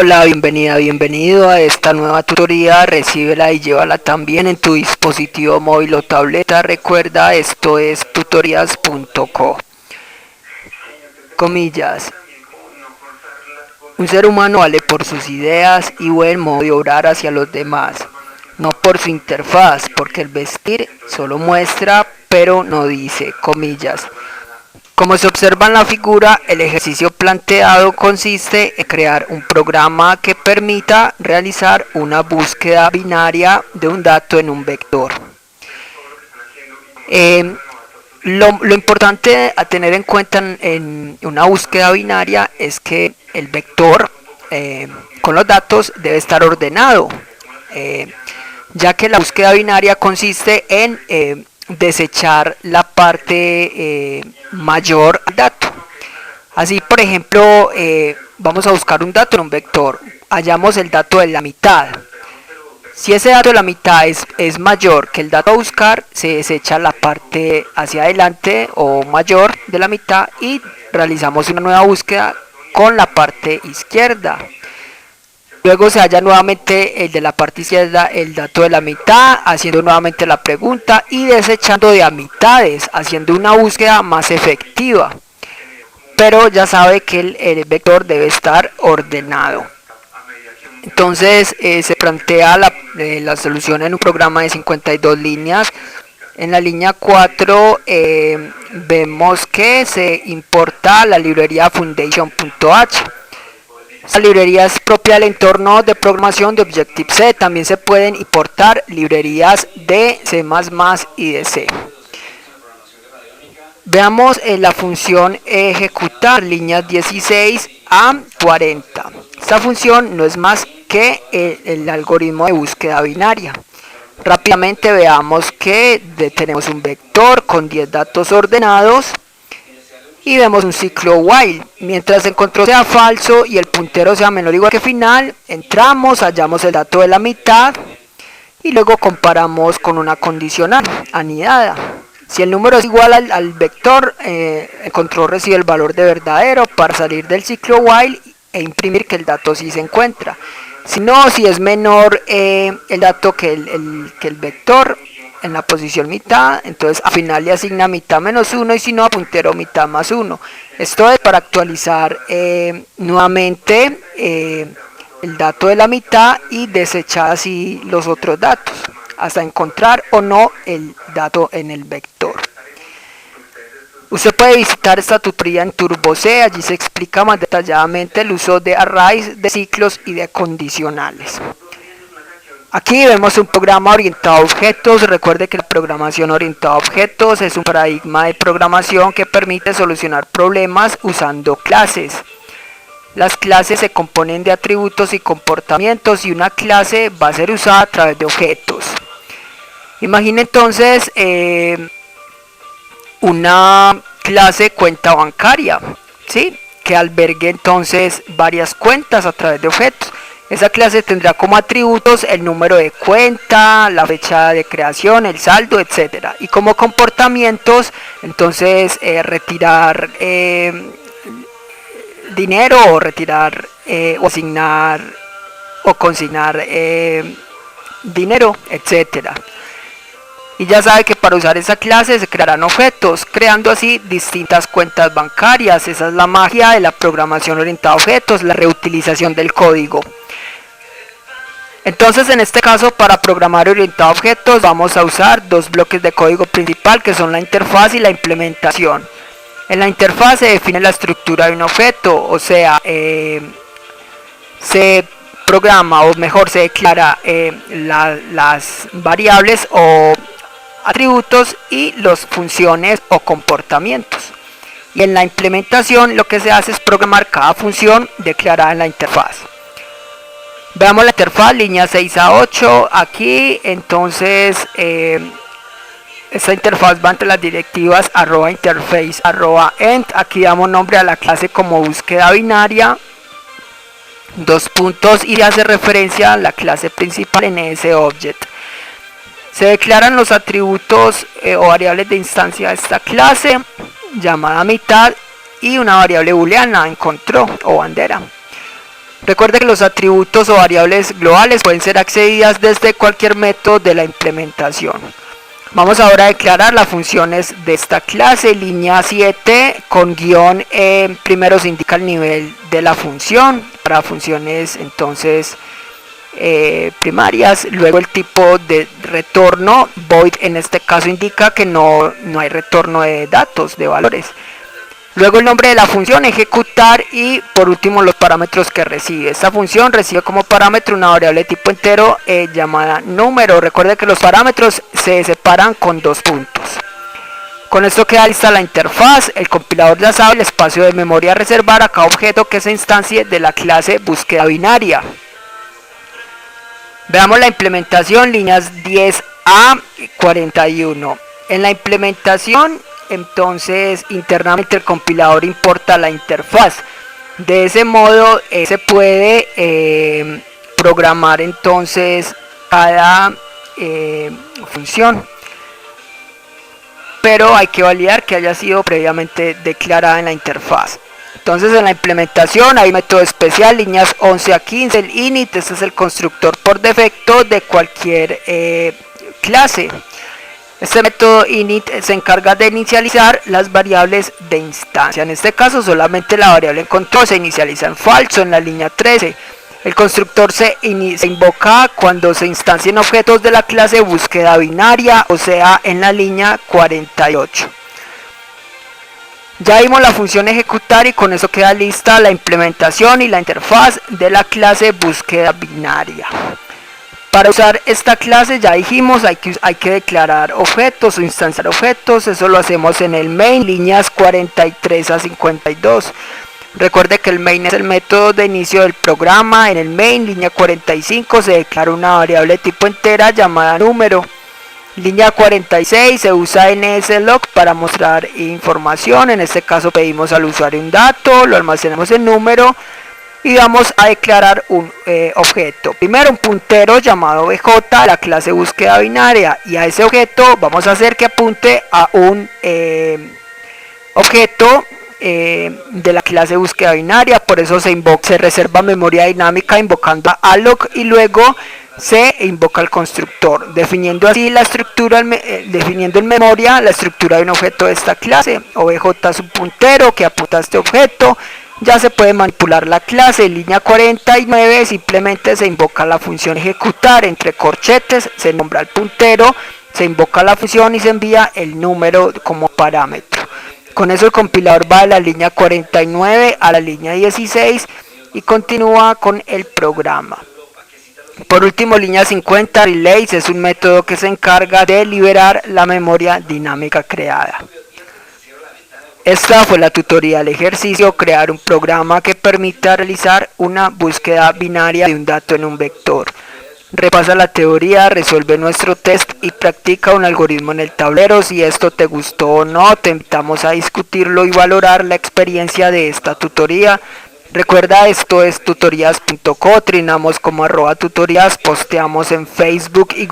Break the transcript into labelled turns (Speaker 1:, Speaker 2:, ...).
Speaker 1: Hola, bienvenida, bienvenido a esta nueva tutoría. Recíbela y llévala también en tu dispositivo móvil o tableta. Recuerda, esto es tutorías.co. Comillas. Un ser humano vale por sus ideas y buen modo de obrar hacia los demás, no por su interfaz, porque el vestir solo muestra, pero no dice. Comillas. Como se observa en la figura, el ejercicio planteado consiste en crear un programa que permita realizar una búsqueda binaria de un dato en un vector. Lo importante a tener en cuenta en una búsqueda binaria es que el vector con los datos debe estar ordenado, ya que la búsqueda binaria consiste en desechar la parte mayor al dato. Así, por ejemplo, vamos a buscar un dato en un vector, hallamos el dato de la mitad. Si ese dato de la mitad es mayor que el dato a buscar, se desecha la parte hacia adelante o mayor de la mitad y realizamos una nueva búsqueda con la parte izquierda. Luego se halla nuevamente el de la parte izquierda, el dato de la mitad, haciendo nuevamente la pregunta y desechando de a mitades, haciendo una búsqueda más efectiva. Pero ya sabe que el vector debe estar ordenado. Entonces se plantea la solución en un programa de 52 líneas. En la línea 4 vemos que se importa la librería foundation.h. Esta librería es propia del entorno de programación de Objective-C. También se pueden importar librerías de C++ y de C. Veamos la función ejecutar, líneas 16 a 40. Esta función no es más que el algoritmo de búsqueda binaria. Rápidamente veamos que tenemos un vector con 10 datos ordenados y vemos un ciclo while. Mientras el control sea falso y el puntero sea menor o igual que final, entramos, hallamos el dato de la mitad y luego comparamos con una condicional anidada. Si el número es igual al vector, el control recibe el valor de verdadero para salir del ciclo while e imprimir que el dato sí se encuentra. Si no, si es menor el dato que el vector en la posición mitad, entonces al final le asigna mitad menos 1 y si no, puntero mitad más 1. Esto es para actualizar nuevamente el dato de la mitad y desechar así los otros datos, hasta encontrar o no el dato en el vector. Usted puede visitar esta tutoría en TurboC, allí se explica más detalladamente el uso de arrays, de ciclos y de condicionales. Aquí vemos un programa orientado a objetos. Recuerde que la programación orientada a objetos es un paradigma de programación que permite solucionar problemas usando clases. Las clases se componen de atributos y comportamientos y una clase va a ser usada a través de objetos. Imagine entonces una clase cuenta bancaria, ¿sí?, que albergue entonces varias cuentas a través de objetos. Esa clase tendrá como atributos el número de cuenta, la fecha de creación, el saldo, etc. Y como comportamientos, entonces retirar dinero o retirar o asignar o consignar dinero, etc. Y ya sabe que para usar esa clase se crearán objetos, creando así distintas cuentas bancarias. Esa es la magia de la programación orientada a objetos, la reutilización del código. Entonces, en este caso, para programar orientado a objetos, vamos a usar dos bloques de código principal, que son la interfaz y la implementación. En la interfaz se define la estructura de un objeto, o sea, se programa, o mejor, se declara las variables o atributos y las funciones o comportamientos. Y en la implementación lo que se hace es programar cada función declarada en la interfaz. Veamos la interfaz, línea 6 a 8. Aquí entonces esta interfaz va entre las directivas @interface @end. Aquí damos nombre a la clase como búsqueda binaria, dos puntos, y hace referencia a la clase principal en ese object. Se declaran los atributos o variables de instancia de esta clase, llamada mitad, y una variable booleana, encontró o bandera. Recuerde que los atributos o variables globales pueden ser accedidas desde cualquier método de la implementación. Vamos ahora a declarar las funciones de esta clase. Línea 7 con guión, primero se indica el nivel de la función para funciones entonces primarias, luego el tipo de retorno, void en este caso indica que no hay retorno de datos, de valores. Luego el nombre de la función, ejecutar, y por último los parámetros que recibe. Esta función recibe como parámetro una variable de tipo entero llamada número. Recuerde que los parámetros se separan con 2 puntos. Con esto queda lista la interfaz. El compilador ya sabe el espacio de memoria a reservar a cada objeto que se instancie de la clase búsqueda binaria. Veamos la implementación, líneas 10 a 41. En la implementación, entonces internamente el compilador importa la interfaz. De ese modo se puede programar entonces cada función, pero hay que validar que haya sido previamente declarada en la interfaz. Entonces en la implementación hay método especial, líneas 11 a 15, el init. Este es el constructor por defecto de cualquier clase. Este método init se encarga de inicializar las variables de instancia. En este caso solamente la variable en control se inicializa en falso. En la línea 13 el constructor se invoca cuando se instancien objetos de la clase búsqueda binaria, o sea en la línea 48. Ya vimos la función ejecutar y con eso queda lista la implementación y la interfaz de la clase búsqueda binaria. Para usar esta clase ya dijimos hay que declarar objetos o instanciar objetos. Eso lo hacemos en el main, líneas 43 a 52. Recuerde que el main es el método de inicio del programa. En el main, línea 45, se declara una variable de tipo entera llamada número. Línea 46 se usa NSLog para mostrar información. En este caso pedimos al usuario un dato, lo almacenamos en número y vamos a declarar un objeto. Primero un puntero llamado bj de la clase búsqueda binaria, y a ese objeto vamos a hacer que apunte a un objeto de la clase búsqueda binaria. Por eso se reserva memoria dinámica invocando a alloc y luego se invoca el constructor, definiendo así la estructura, definiendo en memoria la estructura de un objeto de esta clase. Obj es un puntero que apunta a este objeto. Ya se puede manipular la clase. En línea 49 simplemente se invoca la función ejecutar, entre corchetes se nombra el puntero, se invoca la función y se envía el número como parámetro. Con eso el compilador va de la línea 49 a la línea 16 y continúa con el programa. Por último, línea 50, relays es un método que se encarga de liberar la memoria dinámica creada. Esta fue la tutorial ejercicio, crear un programa que permita realizar una búsqueda binaria de un dato en un vector. Repasa la teoría, resuelve nuestro test y practica un algoritmo en el tablero. Si esto te gustó o no, te invitamos a discutirlo y valorar la experiencia de esta tutoría. Recuerda, esto es tutorías.co, trinamos como @tutorías, posteamos en Facebook y